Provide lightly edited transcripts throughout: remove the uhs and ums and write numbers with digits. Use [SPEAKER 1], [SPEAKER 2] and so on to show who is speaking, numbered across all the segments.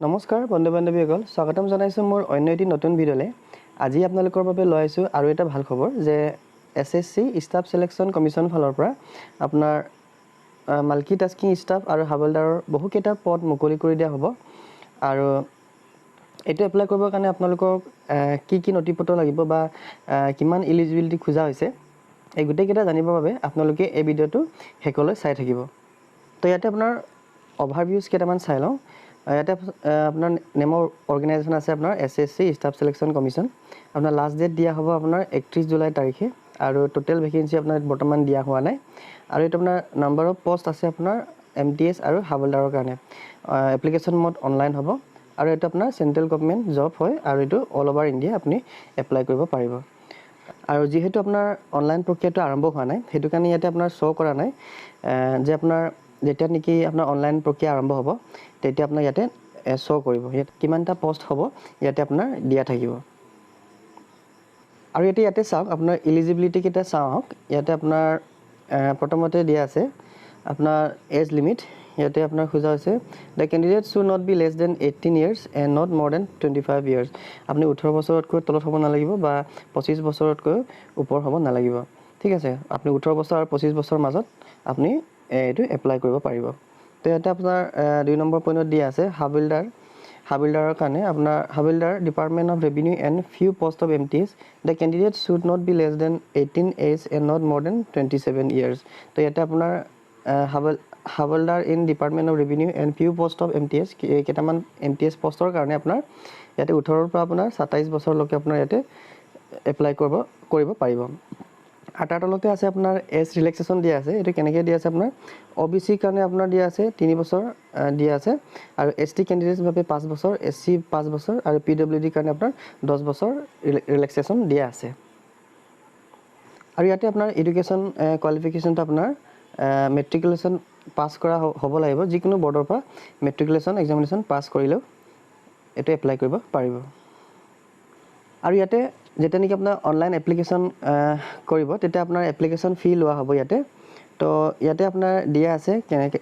[SPEAKER 1] নমস্কাৰ বন্ধু বান্ধৱীসকল স্বাগতম জনাইছোঁ মোৰ অন্য এটি নতুন ভিডিঅ'লৈ আজি আপোনালোকৰ বাবে লৈ আছোঁ আৰু এটা ভাল খবৰ যে এছএছসি ষ্টাফ সিলেকশ্যন কমিশ্যন ফালৰ পৰা আপোনাৰ মাল্টিটাস্কিং ষ্টাফ আৰু হাৱলদাৰৰ বহুকেইটা পদ মুকলি কৰি দিয়া হ'ব আৰু এইটো এপ্লাই কৰিবৰ কাৰণে আপোনালোকক কি নথিপত্ৰ লাগিব বা কিমান এলিজিবিলিটি খোজা হৈছে এই গোটেইকেইটা জানিবৰ বাবে আপোনালোকে এই ভিডিঅ'টো শেষলৈ চাই থাকিব তো ইয়াতে আপোনাৰ অভাৰভিউজ কেইটামান চাই লওঁ ইয়াতে আপোনাৰ নেমৰ অৰ্গেনাইজেশ্যন আছে আপোনাৰ এছএছসি ষ্টাফ সিলেকশ্যন কমিশ্যন আপোনাৰ লাষ্ট ডেট দিয়া হ'ব আপোনাৰ 31 জুলাই তাৰিখে আৰু টোটেল ভেকেন্সি আপোনাৰ বৰ্তমান দিয়া হোৱা নাই আৰু এইটো আপোনাৰ নাম্বাৰ অফ পোষ্ট আছে আপোনাৰ এমটিএছ আৰু হাৱলদাৰৰ কাৰণে এপ্লিকেশ্যন মোড অনলাইন হ'ব আৰু এইটো আপোনাৰ চেন্ট্ৰেল গভৰ্ণমেণ্ট জব হয় আৰু এইটো অল ওভাৰ ইণ্ডিয়া আপুনি এপ্লাই কৰিব পাৰিব আৰু যেহেতু আপোনাৰ অনলাইন প্ৰক্ৰিয়াটো আৰম্ভ হোৱা নাই সেইটো কাৰণে ইয়াতে আপোনাৰ শ্ব' কৰা নাই যে আপোনাৰ যেতিয়া নেকি আপোনাৰ অনলাইন প্ৰক্ৰিয়া আৰম্ভ হ'ব তেতিয়া আপোনাৰ ইয়াতে শ্ব' কৰিব ইয়াত কিমানটা পোষ্ট হ'ব ইয়াতে আপোনাৰ দিয়া থাকিব আৰু ইয়াতে চাওক আপোনাৰ এলিজিবিলিটি কেইটা চাওক ইয়াতে আপোনাৰ প্ৰথমতে দিয়া আছে আপোনাৰ এজ লিমিট ইয়াতে আপোনাৰ খোজা হৈছে the candidate should not be less than 18 years and not more than 25 years আপুনি 18 বছৰতকৈ তলত হ'ব নালাগিব বা 25 বছৰতকৈ ওপৰ হ'ব নালাগিব ঠিক আছে আপুনি 18 বছৰ আৰু 25 বছৰৰ মাজত আপুনি এইটো এপ্লাই কৰিব পাৰিব তো ইয়াতে আপোনাৰ 2 নম্বৰ পইণ্টত দিয়া আছে হাৱলদাৰৰ কাৰণে আপোনাৰ havildar department of revenue and few post of MTS the candidate should not be less than 18 age and not more than 27 years তো ইয়াতে আপোনাৰ havildar in department of revenue and few post of MTS কেইটামান এমটিএছ পোষ্টৰ কাৰণে আপোনাৰ ইয়াতে 18ৰ পৰা আপোনাৰ 27 বছৰলৈকে আপোনাৰ ইয়াতে এপ্লাই কৰিব পাৰিব আৰু তাৰ তলতে আছে আপোনাৰ এজ ৰিলেক্সেশ্যন দিয়া আছে এইটো কেনেকৈ দিয়া আছে আপোনাৰ অবিচিৰ কাৰণে আপোনাৰ দিয়া আছে 3 বছৰ দিয়া আছে আৰু এছটি কেণ্ডিডেটছ বাবে 5 বছৰ এছচি 5 বছৰ আৰু পিডব্লিউডিৰ কাৰণে আপোনাৰ 10 বছৰ ৰিলেক্সেশ্যন দিয়া আছে আৰু ইয়াতে আপোনাৰ এডুকেশ্যন কোৱালিফিকেশ্যনটো আপোনাৰ মেট্ৰিকুলেশ্যন পাছ কৰা হ'ব লাগিব যিকোনো বৰ্ডৰ পৰা মেট্ৰিকুলেশ্যন এক্সামিনেশ্যন পাছ কৰিলেও এইটো এপ্লাই কৰিব পাৰিব আৰু ইয়াতে যেতিয়া নেকি আপোনাৰ অনলাইন এপ্লিকেশ্যন কৰিব তেতিয়া আপোনাৰ এপ্লিকেশ্যন ফি লোৱা হ'ব ইয়াতে তো ইয়াতে আপোনাৰ দিয়া আছে কেনেকৈ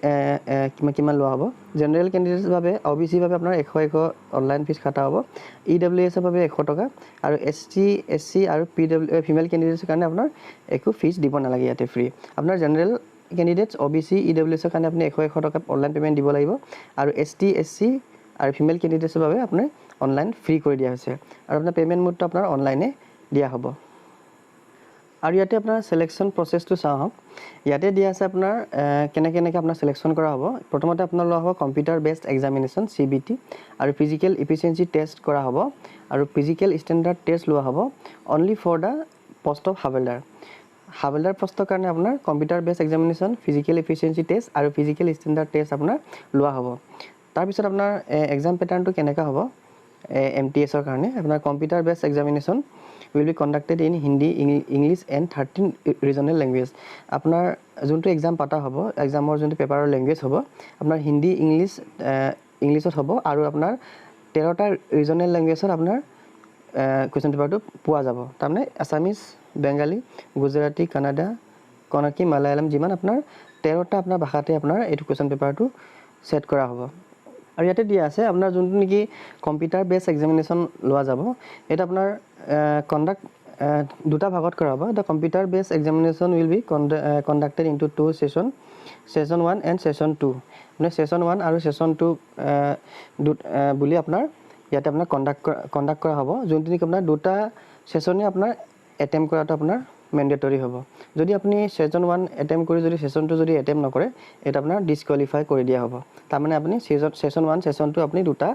[SPEAKER 1] কিমান লোৱা হ'ব জেনেৰেল কেণ্ডিডেটছ বাবে অবিচিৰ বাবে আপোনাৰ 100 অনলাইন ফিজ কাটা হ'ব ইডব্লিউএছৰ বাবে 100 টকা আৰু এছটি এছচি আৰু ফিমেল কেণ্ডিডেটছৰ কাৰণে আপোনাৰ একো ফিজ দিব নালাগে ইয়াতে ফ্ৰী আপোনাৰ জেনেৰেল কেণ্ডিডেটছ অবিচি ইডব্লিউএছৰ কাৰণে আপুনি 100 টকা অনলাইন পে'মেণ্ট দিব লাগিব আৰু এছটি এছচি আৰু ফিমেল কেণ্ডিডেটছৰ বাবে আপোনাৰ অনলাইন ফ্ৰী কৰি দিয়া হৈছে আৰু আপোনাৰ পে'মেণ্ট মোডটো আপোনাৰ অনলাইনে দিয়া হ'ব আৰু ইয়াতে আপোনাৰ সিলেকশ্যন প্ৰচেছটো চাওক ইয়াতে দিয়া আছে আপোনাৰ কেনেকৈ আপোনাৰ সিলেকশ্যন কৰা হ'ব প্ৰথমতে আপোনাৰ লোৱা হ'ব কম্পিউটাৰ বেছড এক্সামিনেশ্যন CBT আৰু ফিজিকেল ইফিচিয়েঞ্চি টেষ্ট কৰা হ'ব আৰু ফিজিকেল ষ্টেণ্ডাৰ্ড টেষ্ট লোৱা হ'ব only for the post of havildar পোষ্টৰ কাৰণে আপোনাৰ computer based examination physical efficiency test আৰু ফিজিকেল ষ্টেণ্ডাৰ্ড টেষ্ট আপোনাৰ লোৱা হ'ব তাৰপিছত আপোনাৰ এক্সাম পেটাৰ্ণটো কেনেকুৱা হ'ব MTSৰ কাৰণে আপোনাৰ computer based examination will be conducted in Hindi, English and 13 regional language আপোনাৰ যোনটো এক্সাম পাতা হ'ব এক্সামৰ যোনটো পেপাৰৰ লেংগুৱেজ হ'ব আপোনাৰ হিন্দী ইংলিছত হ'ব আৰু আপোনাৰ 13টা ৰিজনেল লেংগুৱেজত আপোনাৰ কুৱেশ্যন পেপাৰটো পোৱা যাব তাৰমানে আছামিজ বেংগালী গুজৰাটী কানাডা কনকী মালায়ালম যিমান আপোনাৰ 13টা আপোনাৰ ভাষাতে আপোনাৰ এইটো কুৱেশ্যন পেপাৰটো ছেট কৰা হ'ব আৰু ইয়াতে দিয়া আছে আপোনাৰ যোনটো নেকি কম্পিউটাৰ বেছড এক্সামিনেশ্যন লোৱা যাব এটা আপোনাৰ দুটা ভাগত কৰা হ'ব the computer based examination will be conducted into 2 session 1 and session 2 মানে session 1 আৰু session 2 বুলি আপোনাৰ ইয়াতে আপোনাৰ কণ্ডাক্ট কৰা হ'ব যোনটো নেকি আপোনাৰ দুটা ছেছনে আপোনাৰ এটেম্প কৰাটো আপোনাৰ মেণ্ডেটৰী হ'ব যদি আপুনি session 1 এটেম্প কৰি যদি session 2 যদি এটেম্প নকৰে এটা আপোনাৰ ডিছকুৱালিফাই কৰি দিয়া হ'ব তাৰমানে আপুনি session 1 session 2 আপুনি দুটা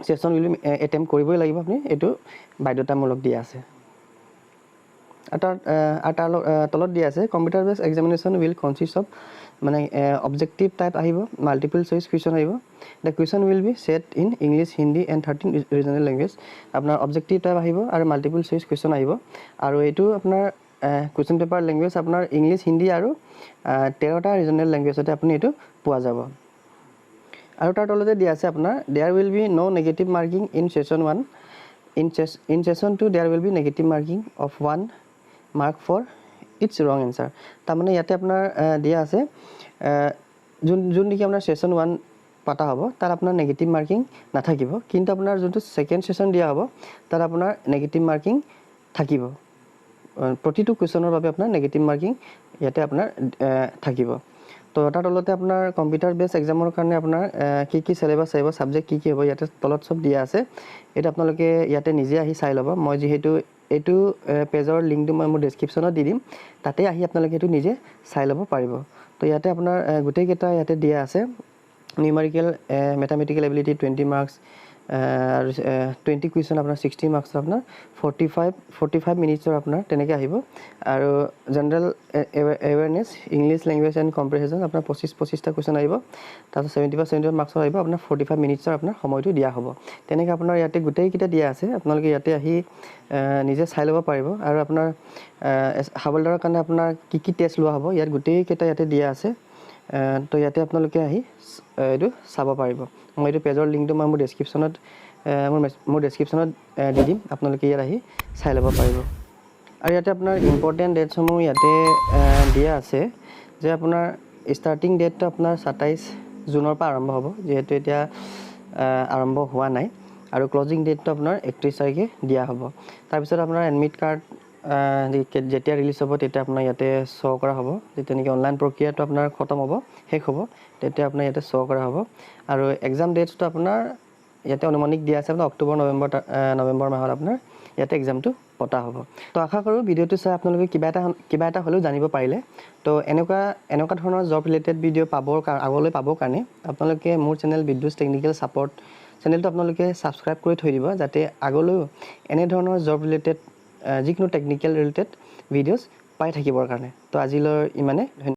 [SPEAKER 1] session will attempt কৰিবই লাগিব আপুনি এইটো বাধ্যতামূলক দিয়া আছে আৰু তলত দিয়া আছে computer based examination will consist of মানে অবজেক্টিভ টাইপ আহিব মাল্টিপল চইচ কুৱেশ্যন আহিব the question will be set in English Hindi and 13 regional language আপোনাৰ অবজেক্টিভ টাইপ আহিব আৰু মাল্টিপল চইচ কুৱেশ্যন আহিব আৰু এইটো আপোনাৰ কুৱেশ্যন পেপাৰ লেংগুৱেজ আপোনাৰ ইংলিছ হিন্দী আৰু 13টা ৰিজনেল লেংগুৱেজতে আপুনি এইটো পোৱা যাব আৰু তাৰ তলতে দিয়া আছে আপোনাৰ there will be no negative marking in session 1 in session 2 there will be negative marking of 1 mark for its wrong answer তাৰমানে ইয়াতে আপোনাৰ দিয়া আছে যোন নেকি আপোনাৰ session 1 পাতা হ'ব তাত আপোনাৰ নেগেটিভ মাৰ্কিং নাথাকিব কিন্তু আপোনাৰ যোনটো সেকেন্ড সেশন দিয়া হ'ব তাত আপোনাৰ নেগেটিভ মাৰ্কিং থাকিব প্ৰতিটো কোৱেশ্যনৰ বাবে আপোনাৰ নেগেটিভ মাৰ্কিং ইয়াতে আপোনাৰ থাকিব তো তাৰ তলতে আপোনাৰ কম্পিউটাৰ বেস এক্সামৰ কাৰণে আপোনাৰ কি সিলেবাস আহিব সাবজেক্ট কি হ'ব ইয়াতে তলত সব দিয়া আছে এটা আপোনালোকে ইয়াতে নিজে আহি চাই ল'ব মই যেহেতু এইটো পেজৰ লিংকটো মই মোৰ ডেসক্ৰিপচনত দি দিম তাতে আহি আপোনালোকে এইটো নিজে চাই ল'ব পাৰিব তো ইয়াতে আপোনাৰ গোটেই কেইটা ইয়াতে দিয়া আছে numerical mathematical ability 20 marks 20 question আপোনাৰ 60 marks আপোনাৰ 45 minutes আপোনাৰ তেনেকৈ আহিব আৰু general awareness english language and comprehension আপোনাৰ 25টা question আহিব তাৰপিছত 75 marks আহিব আপোনাৰ 45 minutes আপোনাৰ সময়টো দিয়া হ'ব তেনেকৈ আপোনাৰ ইয়াতে গোটেই কিটা দিয়া আছে আপোনালোকে ইয়াতে আহি নিজে চাই ল'ব পাৰিব আৰু আপোনাৰ হাবলদাৰৰ কাৰণে আপোনাৰ কি টেষ্ট লোৱা হ'ব ইয়াত গোটেই কেইটা ইয়াতে দিয়া আছে তো ইয়াতে আপোনালোকে আহি এইটো চাব পাৰিব মই এইটো পেজৰ লিংকটো মই মোৰ ডেসক্ৰিপচনত মোৰ ডেসক্ৰিপচনত দি দিম আপোনালোকে ইয়াত আহি চাই ল'ব পাৰিব আৰু ইয়াতে আপোনাৰ ইম্পৰ্টেন্ট ডেটসমূহ ইয়াতে দিয়া আছে যে আপোনাৰ ষ্টাৰ্টিং ডেটটো আপোনাৰ 27 জুনৰ পৰা আৰম্ভ হ'ব যেহেতু এতিয়া আৰম্ভ হোৱা নাই আৰু ক্লোজিং ডেটটো আপোনাৰ 31 তাৰিখে দিয়া হ'ব তাৰপিছত আপোনাৰ এডমিট কাৰ্ড যেতিয়া ৰিলিজ হ'ব তেতিয়া আপোনাৰ ইয়াতে শো কৰা হ'ব যেতিয়া নেকি অনলাইন প্ৰক্ৰিয়াটো আপোনাৰ খতম হ'ব শেষ হ'ব তেতিয়া আপোনাৰ ইয়াতে শো কৰা হ'ব আৰু এক্সাম ডেটটো আপোনাৰ ইয়াতে অনুমানিক দিয়া আছে আপোনাৰ অক্টোবৰ নৱেম্বৰ মাহত আপোনাৰ ইয়াতে এক্সামটো পতা হ'ব তো আশা কৰোঁ ভিডিঅ'টো চাই আপোনালোকে কিবা এটা হ'লেও জানিব পাৰিলে তো এনেকুৱা ধৰণৰ জব ৰিলেটেড ভিডিঅ' আগলৈ পাবৰ কাৰণে আপোনালোকে মোৰ চেনেল বিদ্যুৎ টেকনিক্যাল সাপোৰ্ট চেনেলটো আপোনালোকে সাবস্ক্ৰাইব কৰি থৈ দিব যাতে আগলৈ এনে ধৰণৰ জব ৰিলেটেড যিকোনো টেকনিক্যাল ৰিলেটেড ভিডিঅ'ছ পাই থাকিবৰ কাৰণে তো আজিলৈ ইমানে